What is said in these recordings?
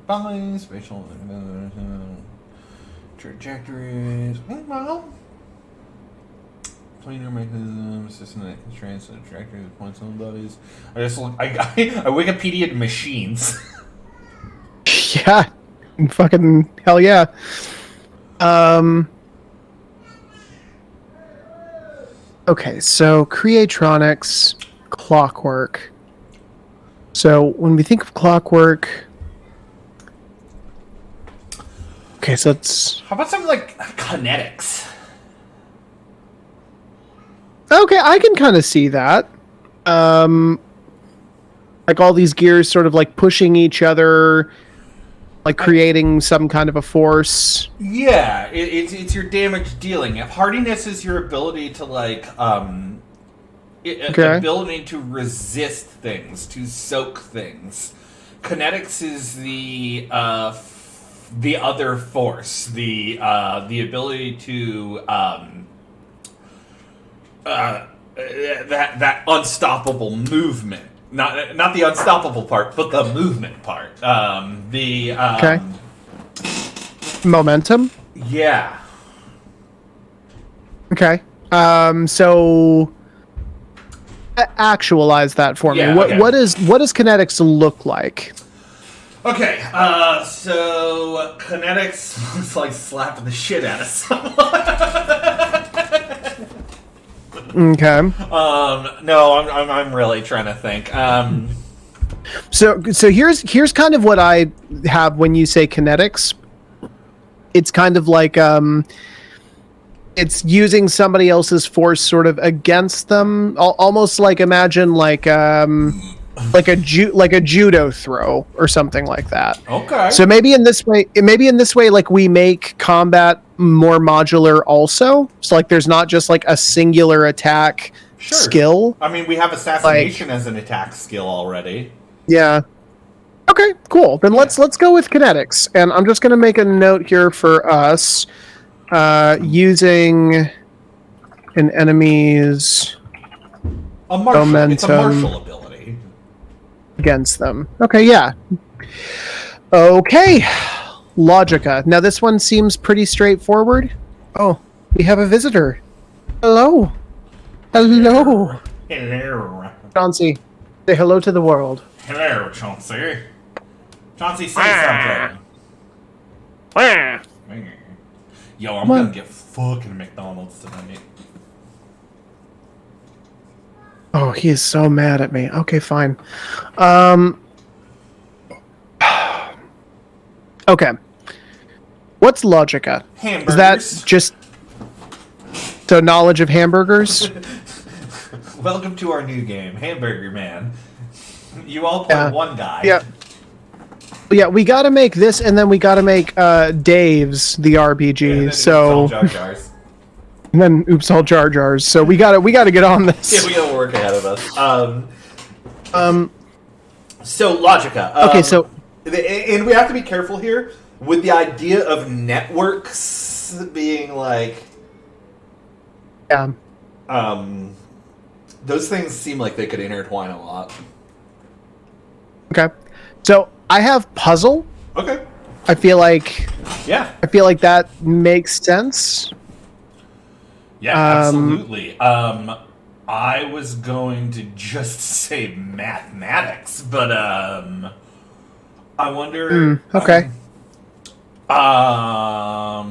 Balance, spatial trajectories. Well, planar mechanism, system that constraints the trajectories of points on bodies. I Wikipedia'd machines. Yeah, fucking hell yeah. Okay, so Creatronics, clockwork. So when we think of clockwork, okay, so it's How about something like kinetics? okay. I can kind of see that. Like all these gears sort of like pushing each other, like creating some kind of a force. Yeah, it's your damage dealing. If hardiness is your ability to ability to resist things, to soak things. Kinetics is the other force, the ability to that unstoppable movement. Not the unstoppable part, but the movement part. Okay. Momentum. Yeah. Okay. So actualize that for me. Yeah, What okay. what does kinetics look like? Okay, so kinetics is like slapping the shit out of someone. Okay. No, I'm really trying to think. So here's kind of what I have when you say kinetics. It's kind of like it's using somebody else's force sort of against them, almost like imagine like a judo throw or something like that. Okay. So maybe in this way, like we make combat more modular also. So like there's not just like a singular attack skill. I mean, we have assassination as an attack skill already. Yeah. Okay, cool. Then let's go with kinetics. And I'm just going to make a note here for us. Using an enemy's momentum. It's a martial ability. Against them. Okay, yeah. Okay. Logica. Now this one seems pretty straightforward. Oh, we have a visitor. Hello. Hello. Hello. Chauncey, say hello to the world. Hello, Chauncey. Chauncey, say something. Yo, I'm gonna get fucking McDonald's tonight. Oh, he is so mad at me. Okay, fine. Okay. What's Logica? Hamburgers. Is that just so knowledge of hamburgers? Welcome to our new game, Hamburger Man. You all play one guy. Yeah. Yeah, we got to make this, and then we got to make Dave's the RPG. So and then oops all Jar Jars. So we got to get on this. Yeah, we got to work ahead of us. So Logica. Okay, so and we have to be careful here with the idea of networks being like. Yeah. Those things seem like they could intertwine a lot. Okay. So I have puzzle. Okay. I feel like that makes sense. Yeah, absolutely. I was going to just say mathematics, but I wonder. Okay. Now,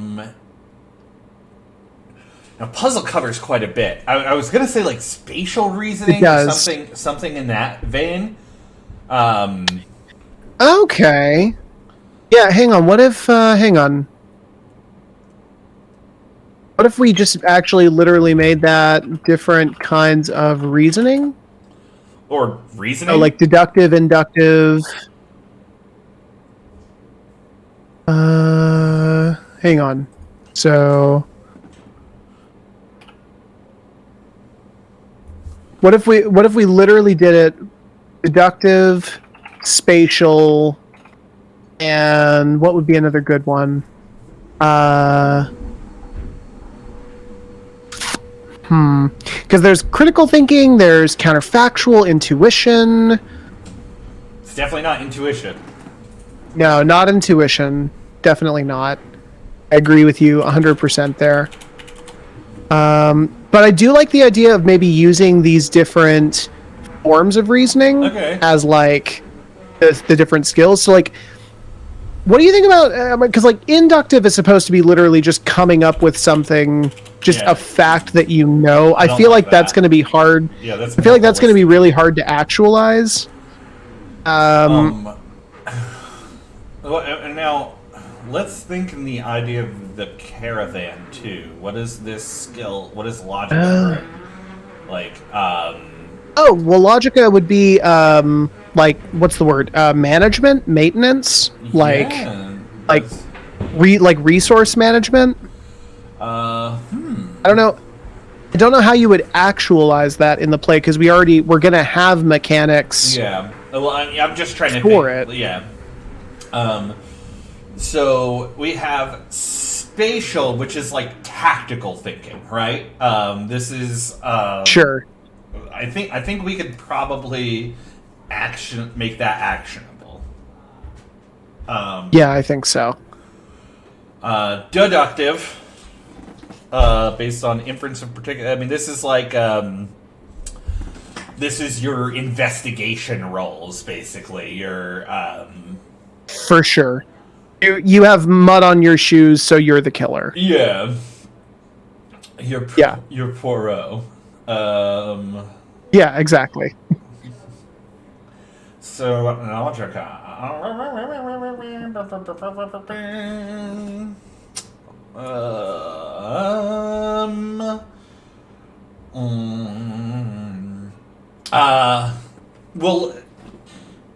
puzzle covers quite a bit. I was going to say like spatial reasoning or something in that vein. Okay. Yeah, hang on. What if what if we just actually literally made that different kinds of reasoning? Or reasoning? Oh, like deductive, inductive. Hang on. So what if we literally did it deductive, spatial, and what would be another good one? Because there's critical thinking, there's counterfactual, intuition. It's definitely not intuition. No, not intuition. Definitely not. I agree with you 100% there. But I do like the idea of maybe using these different forms of reasoning as like the different skills. So like, what do you think about, because like inductive is supposed to be literally just coming up with something, just a fact that you know. I feel like that's going to be hard. Yeah, I feel like that's going to be really hard to actualize. Well, and now let's think in the idea of the caravan too. What is this skill? What is logic bring? Like, oh, well, Logica would be like, what's the word? Management, maintenance, like resource management. I don't know. I don't know how you would actualize that in the play, because we're gonna have mechanics. Yeah. Well, I'm just trying to for think. it. Yeah. So we have spatial, which is like tactical thinking, right? This is sure. I think we could probably make that actionable. Yeah, I think so. Deductive, based on inference of particular. I mean, this is like this is your investigation roles, basically. Your for sure. You have mud on your shoes, so you're the killer. Yeah. You're Poirot. Yeah, exactly. So, Logica. Well,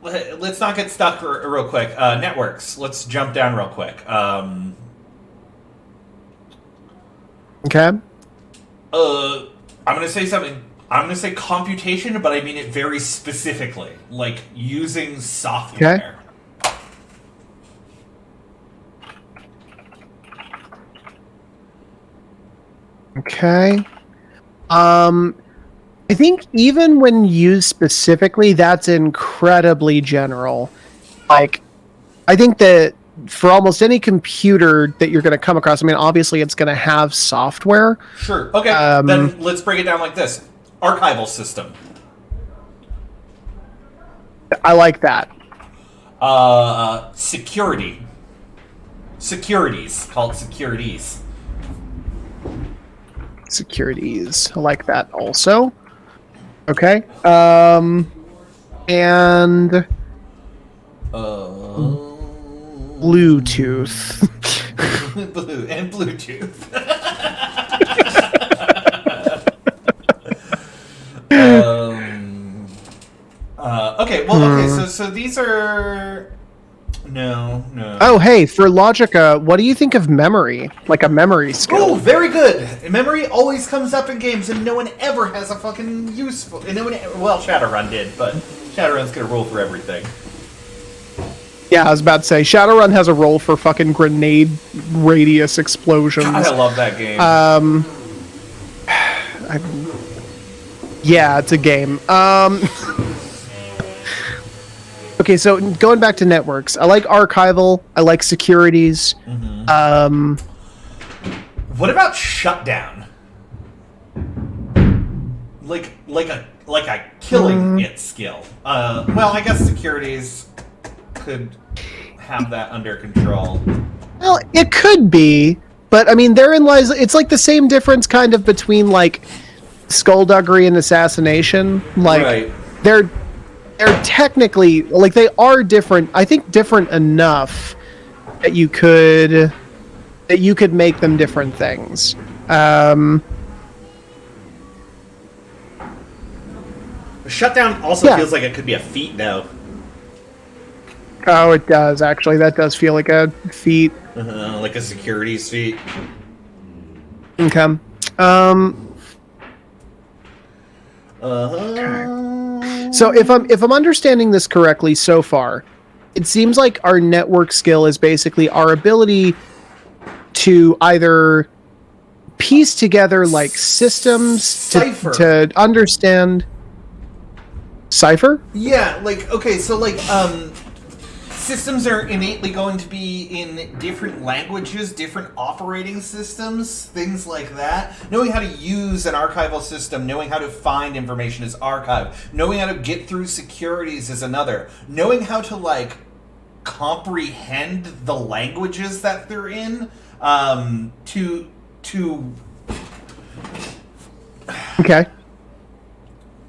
let's not get stuck real quick. Networks. Let's jump down real quick. Okay. I'm going to say something. I'm going to say computation, but I mean it very specifically. Like, using software. Okay. I think even when used specifically, that's incredibly general. Like, I think that for almost any computer that you're going to come across, I mean, obviously it's going to have software. Sure. Okay. Then let's break it down like this. Archival system. I like that. Security. Securities. Called securities. Securities. I like that also. Okay. And Bluetooth. Bluetooth. Okay. Well. Okay. So these are. No. Oh, hey, for Logica, what do you think of memory? Like a memory skill? Oh, very good. Memory always comes up in games, and no one ever has a fucking useful. And well, Shadowrun did, but Shadowrun's gonna roll for everything. Yeah, I was about to say Shadowrun has a role for fucking grenade radius explosions. God, I love that game. Yeah, it's a game. Okay, so going back to networks, I like archival. I like securities. Mm-hmm. What about shutdown? Like a killing it skill. Well, I guess securities could have that under control. Well, it could be, but I mean, therein lies. It's like the same difference, kind of, between like skullduggery and assassination. Like they're technically, like, they are different. I think different enough that you could make them different things. Shutdown also feels like it could be a feat, though. Oh, it does, actually. That does feel like a feat. Like a securities feat. Okay. So if I'm understanding this correctly so far, it seems like our network skill is basically our ability to either piece together like systems to understand. Cipher? Yeah, like, okay, so, like, systems are innately going to be in different languages, different operating systems, things like that. Knowing how to use an archival system, knowing how to find information is archive. Knowing how to get through securities is another. Knowing how to, like, comprehend the languages that they're in, to Okay.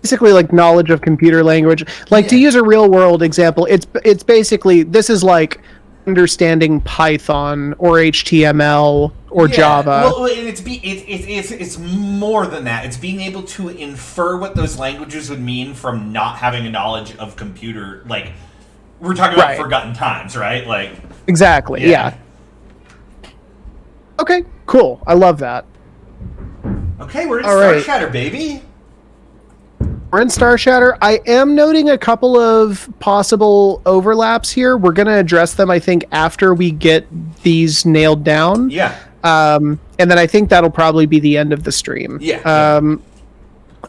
Basically, like knowledge of computer language. Like to Yeah. use a real world example, it's basically this is like understanding Python or HTML or Java. Well, and it's more than that. It's being able to infer what those languages would mean from not having a knowledge of computer. Like, we're talking about Right. forgotten times, right? Like, Exactly. Yeah. Okay. Cool. I love that. okay, we're in All Star right. Shatter, baby. We're in Star Shatter. I am noting a couple of possible overlaps here. We're going to address them, I think, after we get these nailed down. Yeah. And then I think that'll probably be the end of the stream. Yeah.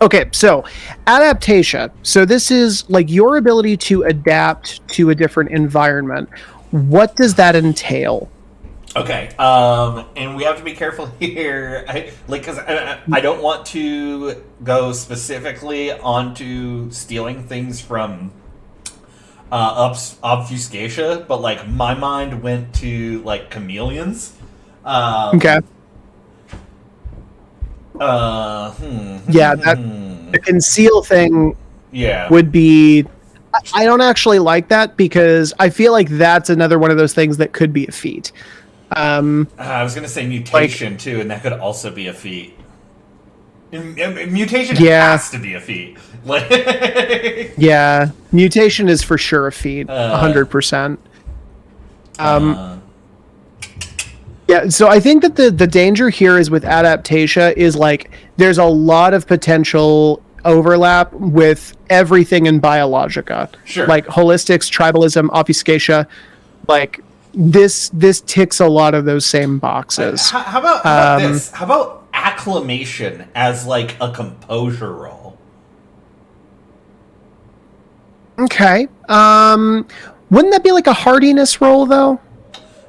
Okay, so adaptation. So this is like your ability to adapt to a different environment. What does that entail? Okay, and we have to be careful here, because I don't want to go specifically onto stealing things from obfuscatia, but like my mind went to like chameleons. Okay. Yeah, the conceal thing yeah would be. I don't actually like that because I feel like that's another one of those things that could be a feat. I was gonna say mutation too, and that could also be a feat. Mutation has to be a feat. Like, yeah, mutation is for sure a feat, 100%. Yeah, so I think that the danger here is with adaptation is like there's a lot of potential overlap with everything in Biologica. Sure. Like holistics, tribalism, obfuscatia, like this ticks a lot of those same boxes. How about this? How about acclamation as like a composure role? Okay. Wouldn't that be like a hardiness roll though?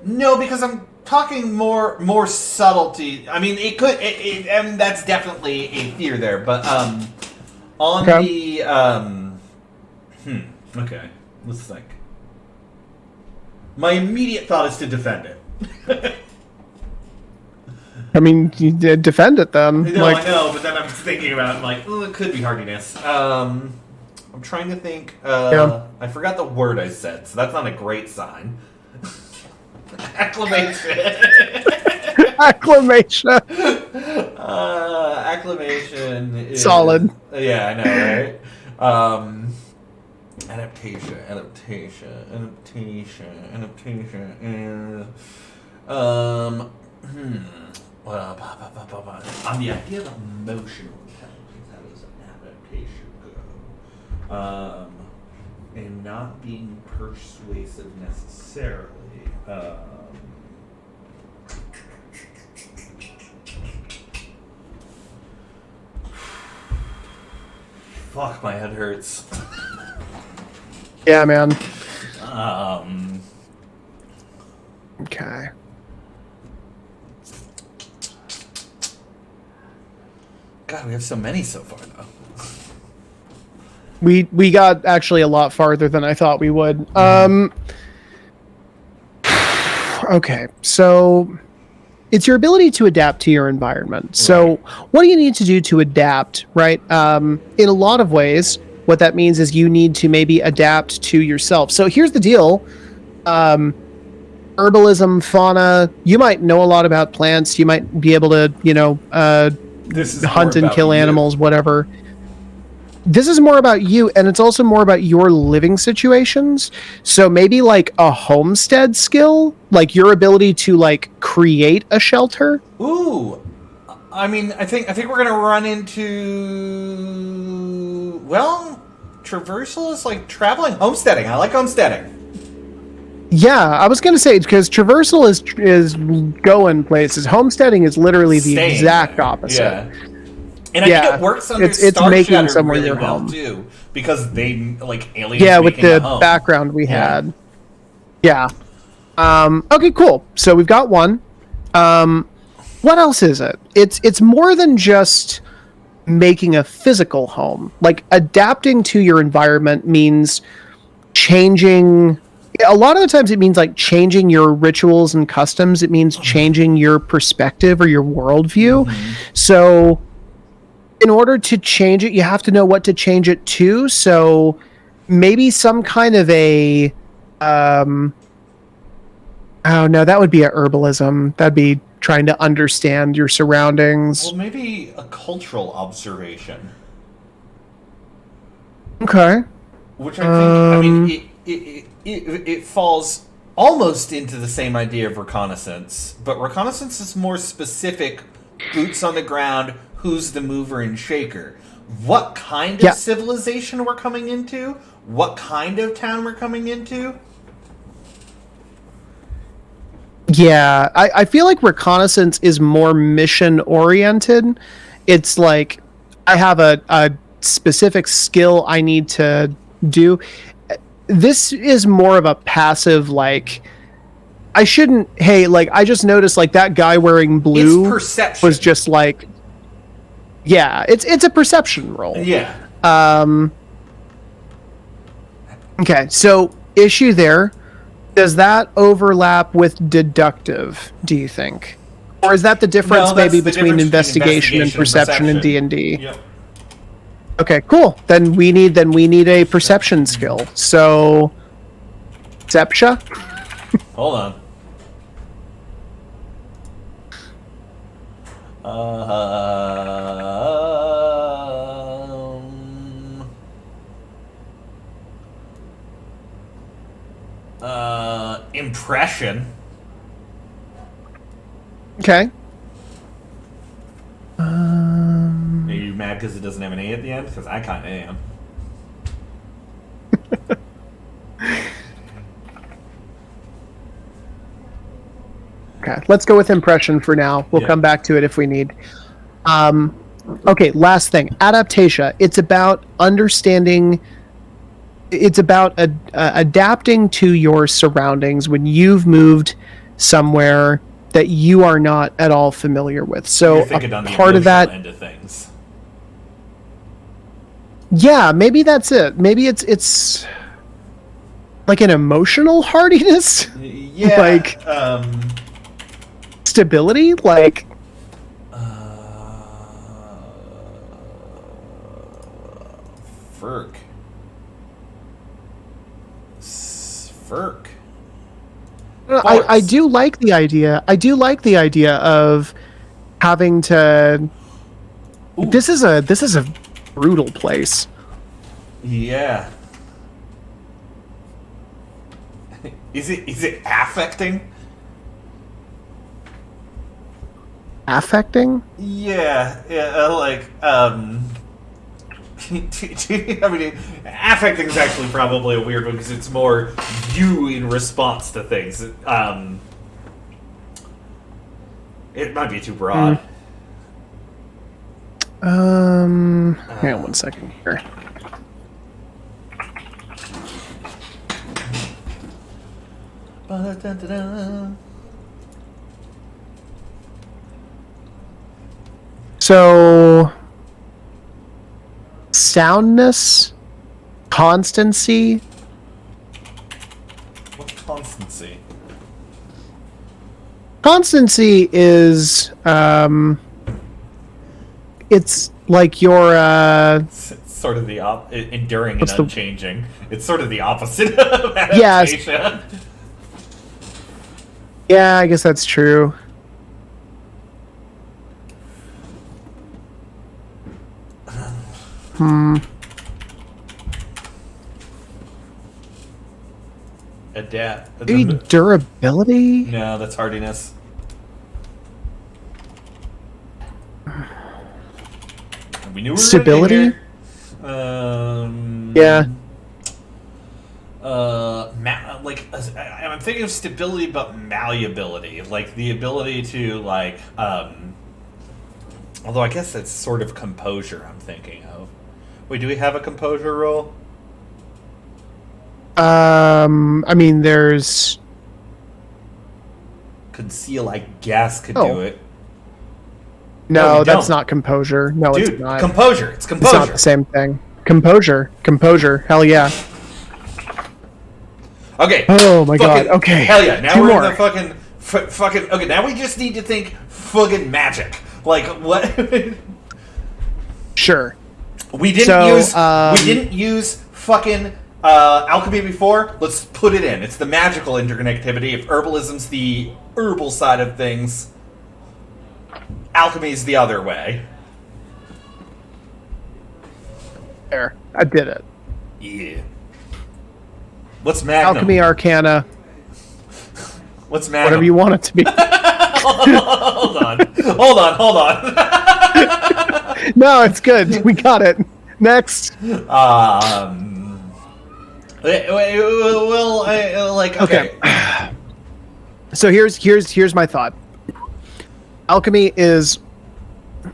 No, because I'm talking more subtlety. I mean, it could. I mean, that's definitely a fear there, but on the okay, let's think. My immediate thought is to defend it. I mean, you did defend it then. No, like, I know, but then I'm thinking about it, I'm like, oh, it could be hardiness. I'm trying to think. I forgot the word I said, so that's not a great sign. Acclamation. acclamation. Acclamation is Solid. Yeah, I know, right? Adaptation is well, on the idea of emotional intelligence, how does adaptation go? And not being persuasive necessarily. Fuck, my head hurts. Yeah, man. Okay. God, we have so many so far, though. We got actually a lot farther than I thought we would. Okay, so it's your ability to adapt to your environment. So what do you need to do to adapt, right? In a lot of ways, what that means is you need to maybe adapt to yourself. So here's the deal. Herbalism, fauna, you might know a lot about plants. You might be able to, This is hunt more and about kill you. animals, whatever. This is more about you, and it's also more about your living situations. So maybe like a homestead skill, like your ability to like create a shelter. Ooh, I mean, I think we're gonna run into traversal is like traveling, homesteading. I like homesteading. Yeah, I was gonna say because traversal is going places. Homesteading is literally the Staying exact there. opposite. Yeah. And I think it works under it's Star making Shatter somewhere really your well home. too. because they like aliens. Yeah, with making a the home. background we Yeah. had. Yeah. Okay, cool. So we've got one. What else is it? It's more than just making a physical home. Like adapting to your environment means changing. A lot of the times it means like changing your rituals and customs. It means changing your perspective or your worldview. So in order to change it, you have to know what to change it to. So maybe some kind of a oh no, that would be a herbalism. That'd be trying to understand your surroundings. Well, maybe a cultural observation. Okay. Which I think, I mean, it falls almost into the same idea of reconnaissance, but reconnaissance is more specific, boots on the ground, who's the mover and shaker. What kind of civilization we're coming into? What kind of town we're coming into? Yeah, I feel like reconnaissance is more mission oriented. It's like I have a specific skill I need to do. This is more of a passive, like I shouldn't. Hey, like I just noticed, like that guy wearing blue It's perception. was just like, yeah, it's a perception roll. Yeah. Okay, so issue there. Does that overlap with deductive, do you think? Or is that the difference No, that's maybe the between difference investigation and perception in D&D? Yep. Okay, cool. Then we need a perception skill. So Zepsha? Hold on. Impression. Okay. Are you mad because it doesn't have an A at the end? Because I kind of am. Okay, let's go with impression for now. We'll come back to it if we need. Okay, last thing. Adaptation. It's about understanding. It's about adapting to your surroundings when you've moved somewhere that you are not at all familiar with. So You're thinking on the part of that end of things. Yeah, maybe that's it. Maybe it's like an emotional hardiness. Yeah. Like stability, like Ferk. I do like the idea. I do like the idea of having to. Ooh. This is a brutal place. Yeah. Is it affecting? Affecting? Yeah, like I mean, affecting is actually probably a weird one because it's more you in response to things. It might be too broad. Hang on one second here. So, soundness, constancy. What's constancy? Constancy is, it's like your, It's sort of the enduring and unchanging. It's sort of the opposite of adaptation. Yes. Yeah, I guess that's true. Adapt. Maybe durability? No, that's hardiness. We knew we were stability? Yeah. I'm thinking of stability, but malleability, like the ability to although I guess that's sort of composure. I'm thinking of, Wait, do we have a composure roll? I mean, there's... Conceal, I guess, could Oh. do it. No, we that's don't. not composure. No, Dude, it's not. composure. It's It's composure. not the same thing. Composure. Hell yeah. Okay. Oh my god. Okay. Hell yeah. Now Two we're more. in the fucking. Okay, now we just need to think fucking magic. Like what? Sure. We didn't use fucking alchemy before. Let's put it in. It's the magical interconnectivity. If herbalism's the herbal side of things, alchemy's the other way. There. I did it. Yeah. What's Magnum? Alchemy Arcana. What's Magnum? Whatever you want it to be. Hold on. No, it's good. We got it. Next. Well, like okay. So here's my thought. Alchemy is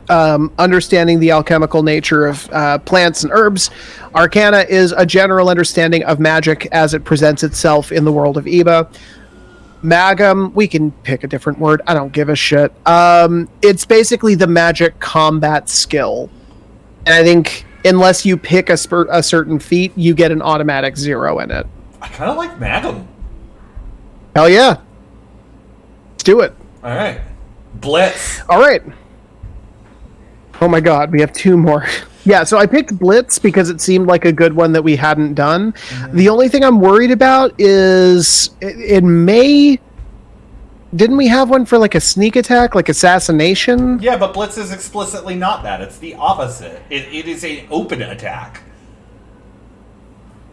understanding the alchemical nature of plants and herbs. Arcana is a general understanding of magic as it presents itself in the world of Eba. Magum, we can pick a different word. I don't give a shit. It's basically the magic combat skill. And I think unless you pick a certain feat, you get an automatic 0 in it. I kind of like Magum. Hell yeah. Let's do it. All right. Blitz. All right. Oh my god, we have 2 more. Yeah, so I picked Blitz because it seemed like a good one that we hadn't done. Mm-hmm. The only thing I'm worried about is it may... Didn't we have one for like a sneak attack, like assassination? Yeah, but Blitz is explicitly not that. It's the opposite. It is an open attack.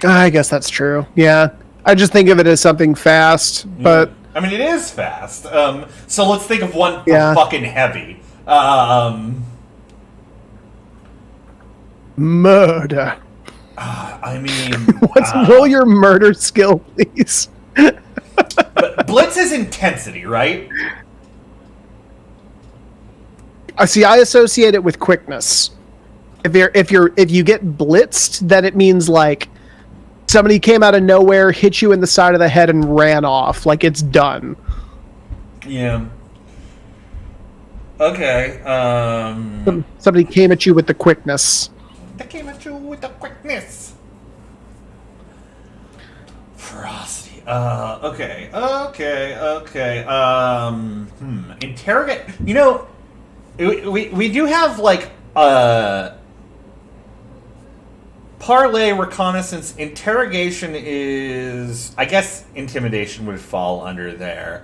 I guess that's true. Yeah. I just think of it as something fast, but... I mean, it is fast. So let's think of one for fucking heavy. Murder. I mean... Let's roll your murder skill, please. But Blitz is intensity, right? See, I associate it with quickness. If you get blitzed, then it means like somebody came out of nowhere, hit you in the side of the head, and ran off. Like it's done. Yeah. Okay. Somebody came at you with the quickness. They came at you with the quickness. Ferocity. Okay. Interrogate. You know, we do have like parlay, reconnaissance. Interrogation is, I guess, intimidation would fall under there.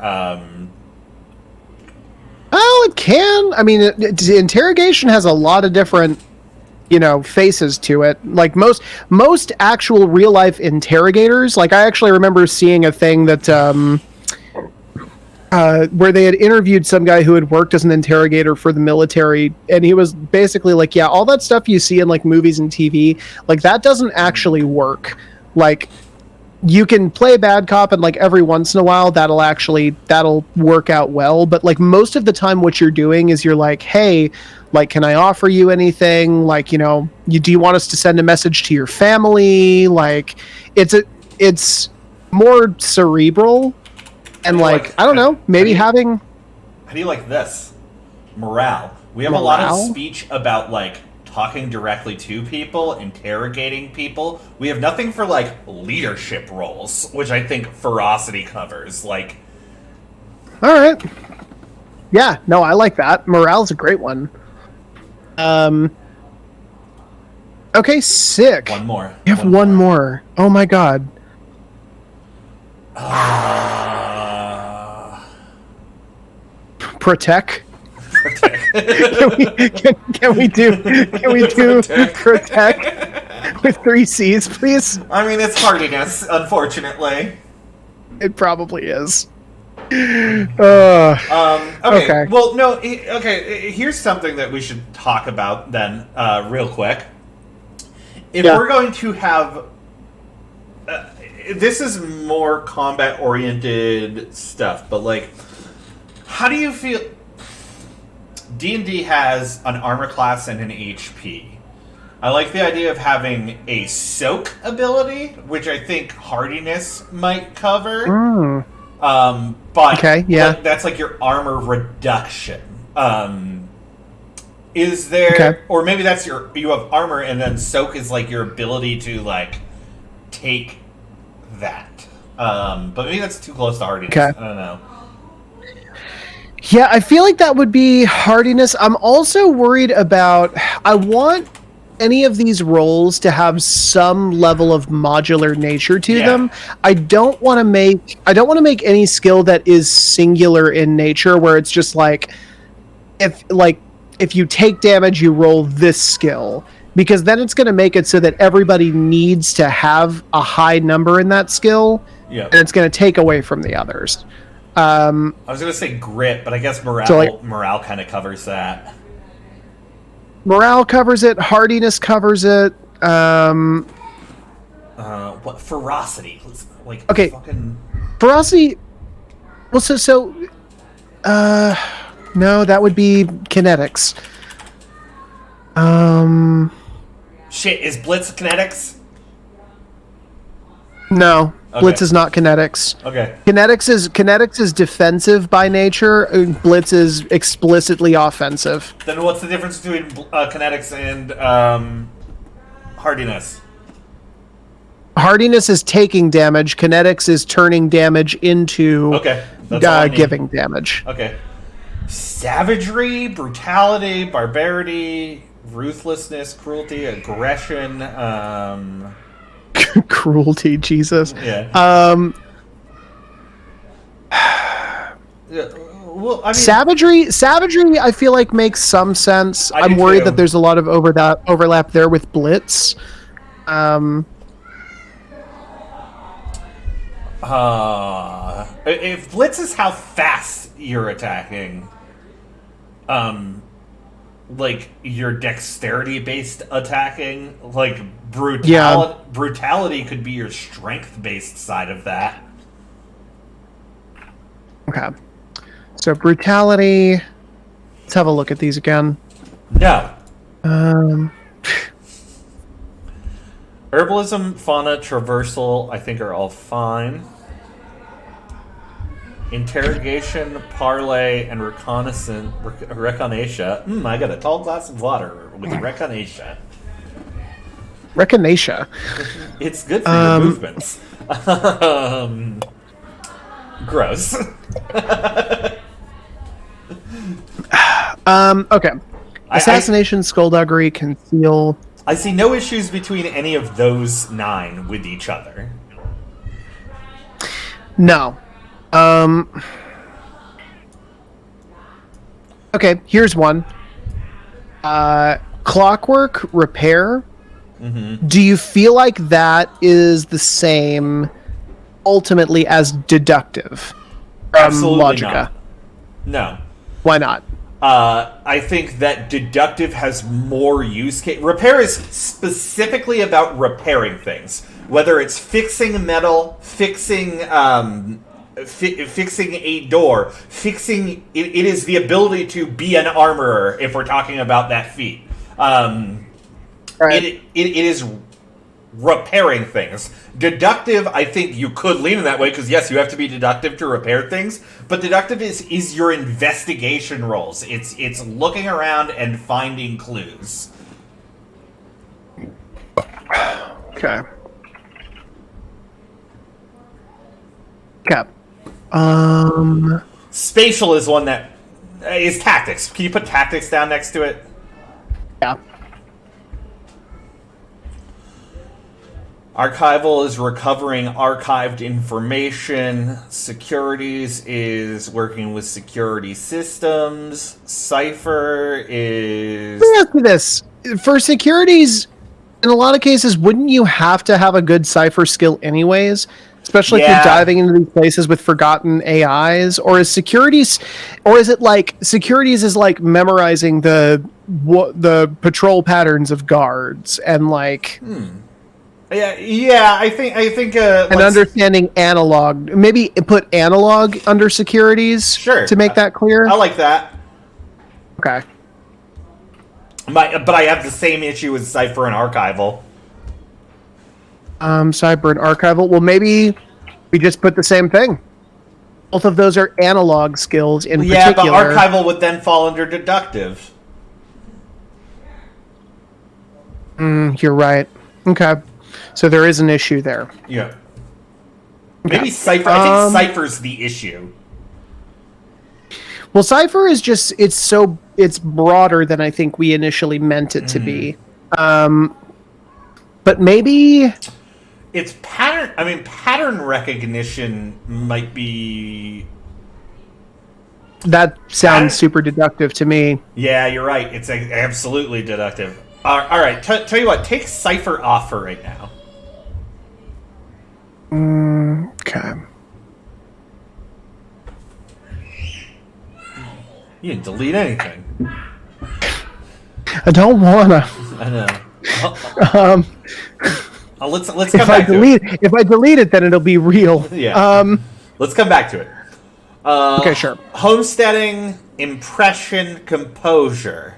Oh, it can. I mean, interrogation has a lot of different, faces to it. Like most actual real life interrogators. Like I actually remember seeing a thing that where they had interviewed some guy who had worked as an interrogator for the military, and he was basically like, yeah, all that stuff you see in like movies and TV, like that doesn't actually work. Like you can play bad cop, and like every once in a while that'll work out well, but like most of the time what you're doing is you're like, hey, like, can I offer you anything? Like, do you want us to send a message to your family? Like it's more cerebral. And like I don't know, maybe having... How do you like this? Morale. We have a lot of speech about like talking directly to people, interrogating people. We have nothing for like leadership roles, which I think ferocity covers. Like, all right, yeah, no, I like that. Morale's a great one. Okay, sick. One more. You have one more. Oh my god. Protect. Can we do protect with 3 C's, please? I mean, it's hardiness, unfortunately. It probably is. Okay. Okay. Well, no. Okay. Here's something that we should talk about then, real quick. If we're going to have, this is more combat-oriented stuff, but like, how do you feel? D&D has an armor class and an HP. I like the idea of having a soak ability, which I think hardiness might cover. But Okay, yeah. that's like your armor reduction. Is there, Okay. or maybe that's you have armor, and then soak is like your ability to like take that. But maybe that's too close to hardiness. Okay. I don't know. Yeah, I feel like that would be hardiness. I'm also worried about. I want any of these roles to have some level of modular nature to them. I don't want to make any skill that is singular in nature, where it's just like if you take damage, you roll this skill, because then it's going to make it so that everybody needs to have a high number in that skill, and it's going to take away from the others. I was going to say grit, but I guess morale kind of covers that. Morale covers it. Hardiness covers it. What ferocity? Like okay, fucking ferocity. Well, no, that would be kinetics. Shit, is Blitz kinetics? No, okay. Blitz is not kinetics. Okay. Kinetics is defensive by nature. Blitz is explicitly offensive. Then what's the difference between kinetics and hardiness? Hardiness is taking damage. Kinetics is turning damage into giving damage. Okay. Savagery, brutality, barbarity, ruthlessness, cruelty, aggression. Cruelty, Jesus. Yeah. Well, I mean, savagery, I feel like makes some sense. I'm worried that there's a lot of overlap there with Blitz. If Blitz is how fast you're attacking, like your dexterity-based attacking, like brutality could be your strength-based side of that. Okay. So brutality. Let's have a look at these again. No. Herbalism, fauna, traversal, I think are all fine. Interrogation, parlay, and reconnaissance. Reconnation. I got a tall glass of water with reconnation. Reconnation. It's good for your movements. Gross. Okay. Assassination, skullduggery, conceal. I see no issues between any of those 9 with each other. No. Okay, here's one. Clockwork, repair. Mm-hmm. Do you feel like that is the same ultimately as deductive? Absolutely Logica? not. No. Why not? I think that deductive has more use case. Repair is specifically about repairing things, whether it's fixing metal, fixing a door, fixing. It is the ability to be an armorer. If we're talking about that feat, it is repairing things. Deductive, I think you could lean in that way, because yes, you have to be deductive to repair things, but deductive is your investigation rolls. It's looking around and finding clues. Okay. Spatial is one that is tactics. Can you put tactics down next to it? Yeah. Archival is recovering archived information. Securities is working with security systems. Cipher is... Let me ask you this. For securities, in a lot of cases, wouldn't you have to have a good cipher skill anyways? Especially if you're diving into these places with forgotten AIs? Or is securities... Or is it like... Securities is like memorizing the patrol patterns of guards and like... Yeah. I think. And understanding analog. Maybe put analog under securities. Sure. To make that clear. I like that. Okay. But I have the same issue with Cipher and Archival. Cyber and archival. Well, maybe we just put the same thing. Both of those are analog skills in Yeah, but particular. Archival would then fall under deductive. You're right. Okay. So there is an issue there. Yeah. Maybe Cipher. I think Cipher's the issue. Well, Cypher is just, it's broader than I think we initially meant it to be. But maybe It's pattern. I mean, pattern recognition might be. that sounds super deductive to me. Yeah, you're right. It's absolutely deductive. All right. Tell you what. Take Cipher off for right now. Okay. You didn't delete anything. I don't wanna. I know. Let's come back to it. If I delete it, then it'll be real. Yeah. Let's come back to it. Okay, sure. Homesteading, impression, composure.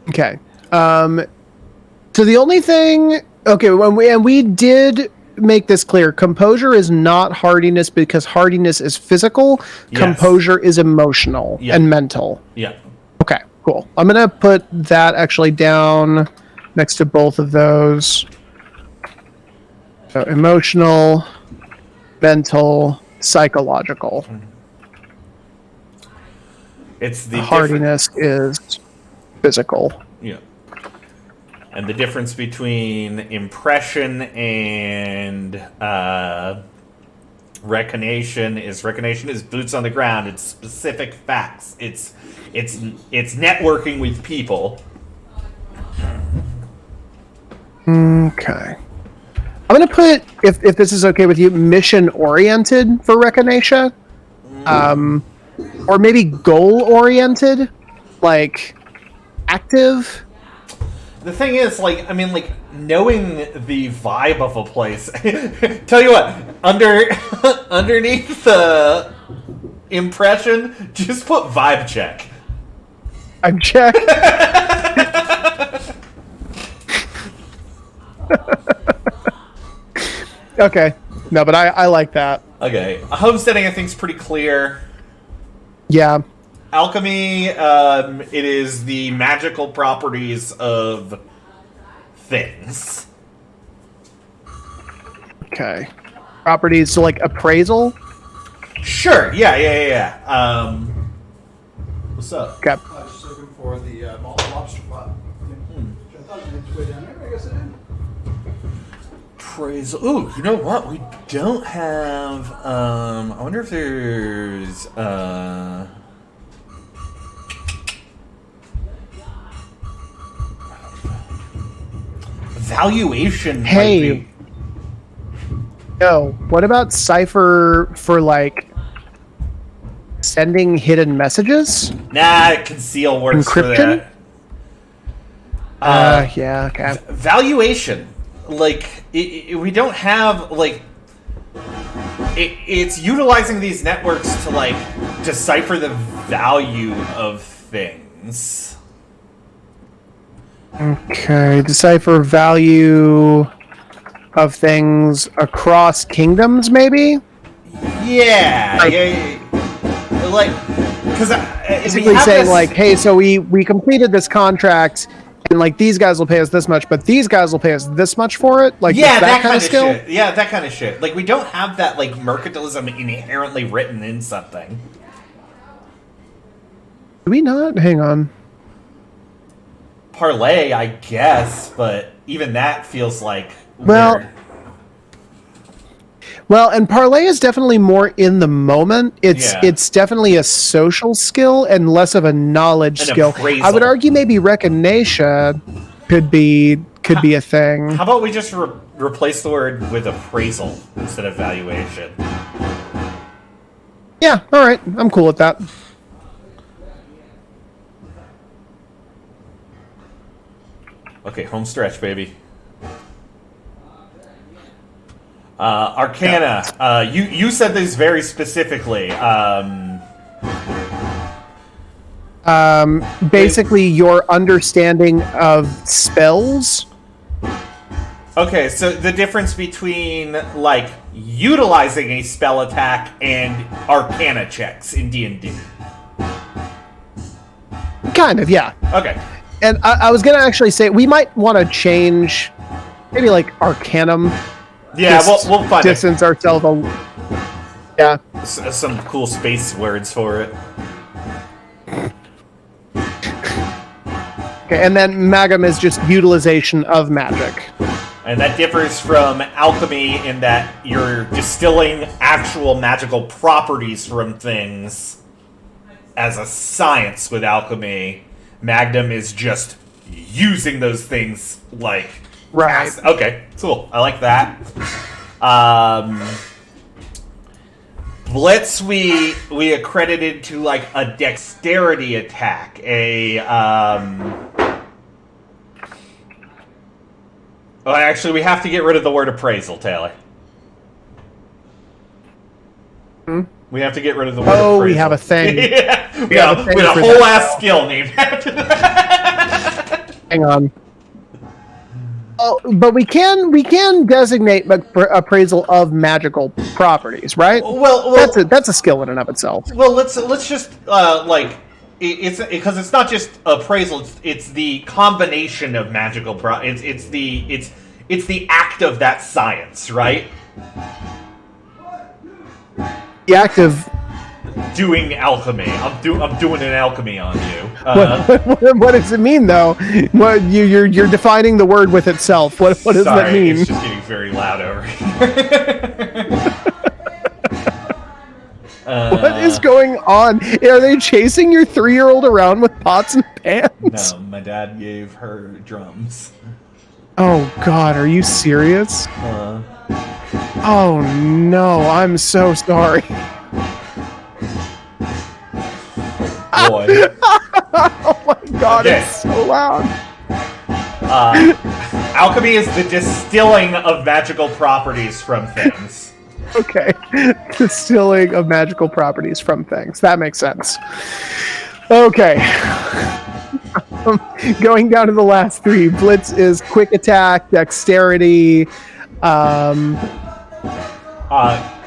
Okay. So the only thing, okay, we did make this clear. Composure is not hardiness because hardiness is physical. Yes. Composure is emotional and mental. Yeah. Okay, cool. I'm gonna put that actually down next to both of those. So emotional, mental, psychological. It's the hardiness is physical. Yeah. And the difference between impression and recognition is boots on the ground. It's specific facts. It's networking with people. Okay. I'm gonna put, if this is okay with you, mission oriented for recognition, or maybe goal oriented, like active. The thing is, knowing the vibe of a place. Tell you what, underneath the impression, just put vibe check. I'm check. Okay. No, but I like that. Okay. Homesteading, I think, is pretty clear. Yeah. Alchemy, it is the magical properties of things. Okay. Properties, so like appraisal? Sure, yeah. What's up? Okay. I was just looking for the malt lobster pot. Which I thought it made its way down there. I guess it didn't. Appraisal. Ooh, you know what? We don't have, I wonder if there's, valuation. Hey. Might be. No. What about Cypher for like sending hidden messages? Nah, conceal works for Encryption? that. Yeah, okay. Valuation. We don't have, it's utilizing these networks to, decipher the value of things. Okay, decipher value of things across kingdoms, maybe? Yeah. Because Basically saying, hey, so we completed this contract, and, these guys will pay us this much, but these guys will pay us this much for it? That kind of skill? shit. Yeah, that kind of shit. We don't have that, mercantilism inherently written in something. Do we not? Hang on. Parlay, I guess, but even that feels like Well, weird. Well, and parlay is definitely more in the moment. Yeah. It's definitely a social skill and less of a knowledge An skill. appraisal. I would argue maybe recognition could be a thing. How about we just replace the word with appraisal instead of valuation? Yeah, all right. I'm cool with that. Okay, home stretch, baby. Arcana. You said this very specifically. Basically, your understanding of spells. Okay, so the difference between like utilizing a spell attack and Arcana checks in D&D. Kind of, yeah. Okay. And I was gonna actually say we might want to change, maybe like Arcanum. Yeah, we'll find distance ourselves. Yeah. Some cool space words for it. Okay, and then Magam is just utilization of magic. And that differs from alchemy in that you're distilling actual magical properties from things as a science with alchemy. Magnum is just using those things like... Right. Okay, cool. I like that. Blitz we accredited to like a dexterity attack, Oh, actually, we have to get rid of the word appraisal, Taylor. We have to get rid of the word appraisal. Oh, we have a thing. Yeah, we got a whole ass skill named after that. Hang on. Oh, but we can designate appraisal of magical properties, right? Well, that's a skill in and of itself. Well, let's just it's because it's not just appraisal. It's the combination of magical it's the act of that science, right? The act of doing alchemy. I'm doing an alchemy on you. What does it mean, though? What you're defining the word with itself. What does that mean? It's just getting very loud over here. What is going on? Are they chasing your 3-year-old around with pots and pans? No, my dad gave her drums. Oh God, are you serious? Oh no, I'm so sorry. Boy. Oh my God, Okay. It's so loud. Alchemy is the distilling of magical properties from things. Okay. Distilling of magical properties from things. That makes sense. Okay. Going down to the last 3. Blitz is quick attack, dexterity,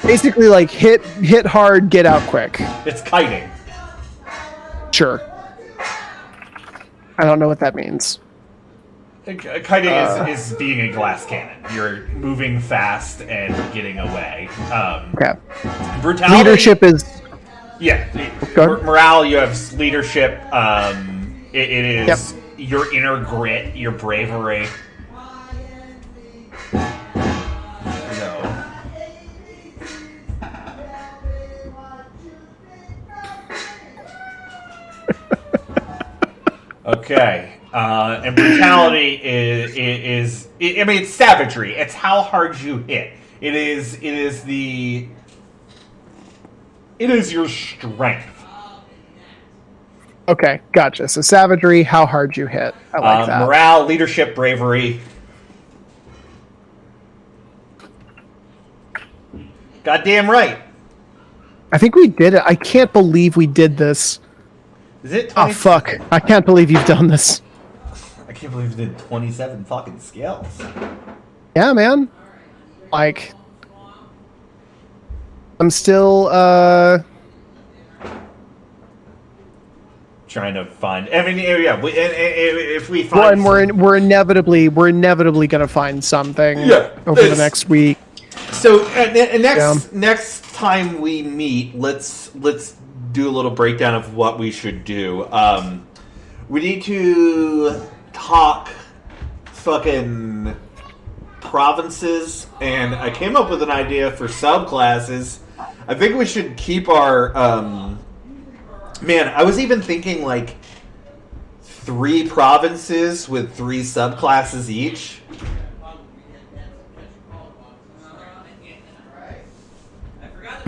basically like hit hard, get out quick. It's kiting. Sure. I don't know what that means. Kiting is being a glass cannon. You're moving fast and getting away. Okay. Brutality. Leadership is... Yeah. Morale, you have leadership. It is your inner grit, your bravery. No. Okay. And brutality is I mean, it's savagery. It's how hard you hit. It is your strength. Okay, gotcha. So savagery, how hard you hit. I like that. Morale, leadership, bravery. Goddamn right. I think we did it. I can't believe we did this. Is it 20? Oh, fuck. I can't believe you've done this. I can't believe you did 27 fucking skills. Yeah, man. Like, I'm still, trying to find... I mean, yeah, if we find... well, and we're inevitably gonna find something over the next week. So, next time we meet, let's do a little breakdown of what we should do. We need to talk fucking provinces, and I came up with an idea for subclasses. I think we should keep our... man, I was even thinking like 3 provinces with 3 subclasses each.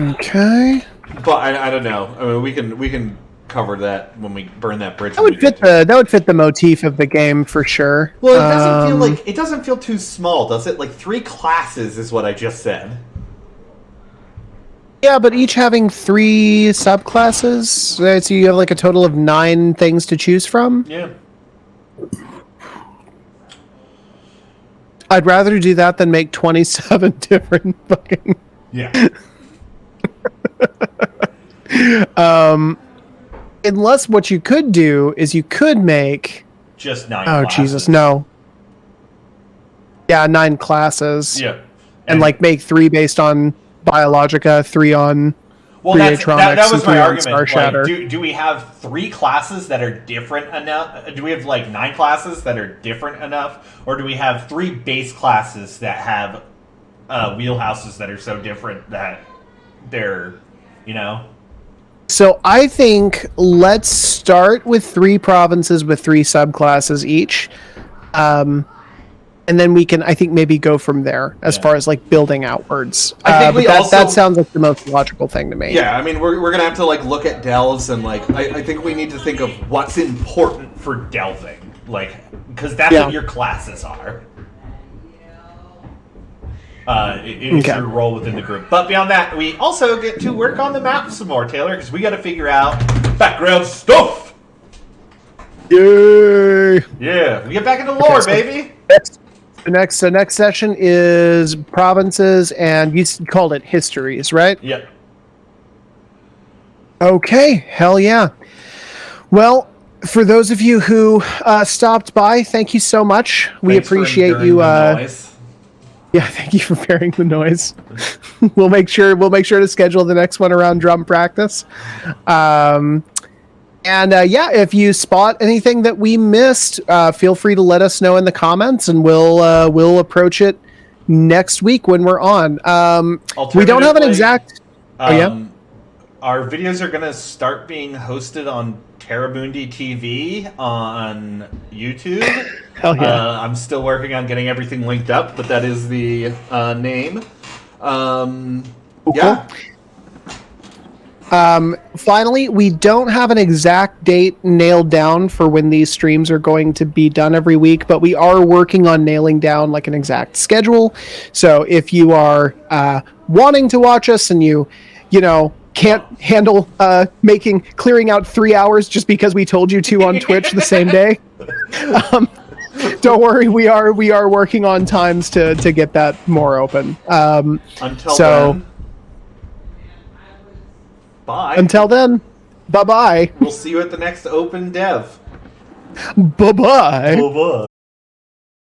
Okay. But I don't know. I mean, we can cover that when we burn that bridge. That would fit the motif of the game for sure. Well, it doesn't feel too small, does it? Like 3 classes is what I just said. Yeah, but each having 3 subclasses, right? So you have like a total of 9 things to choose from. Yeah. I'd rather do that than make 27 different fucking. Yeah. Unless what you could do is you could make. Just 9 Oh, classes. Jesus, no. Yeah, 9 classes. Yeah. And like make 3 based on Biologica, 3 on Well, that was and 3 my on argument. Star Shatter. Like, do we have 3 classes that are different enough? Do we have like 9 classes that are different enough, or do we have 3 base classes that have wheelhouses that are so different that they're, you know? So I think let's start with 3 provinces with 3 subclasses each. And then we can, I think, maybe go from there as far as like building outwards. I think that sounds like the most logical thing to me. Yeah, I mean, we're gonna have to like look at delves and like I think we need to think of what's important for delving, like because that's what your classes are. It's your role within the group. But beyond that, we also get to work on the map some more, Taylor, because we got to figure out background stuff. Yay! Yeah, we get back into lore, baby. The next session is provinces, and you called it histories, right? Yep. Okay, hell yeah. Well, for those of you who stopped by, thank you so much. We appreciate you. Yeah, thank you for bearing the noise. We'll make sure to schedule the next one around drum practice. And if you spot anything that we missed, feel free to let us know in the comments, and we'll approach it next week when we're on. We don't have an exact. Our videos are going to start being hosted on Terramundi TV on YouTube. Hell yeah. I'm still working on getting everything linked up, but that is the name. Yeah. Finally, we don't have an exact date nailed down for when these streams are going to be done every week, but we are working on nailing down like an exact schedule. So if you are wanting to watch us and you can't handle clearing out 3 hours just because we told you to on Twitch the same day, don't worry, we are working on times to get that more open. Until then. Bye. Until then, bye-bye. We'll see you at the next open dev. Bye-bye. Bye-bye.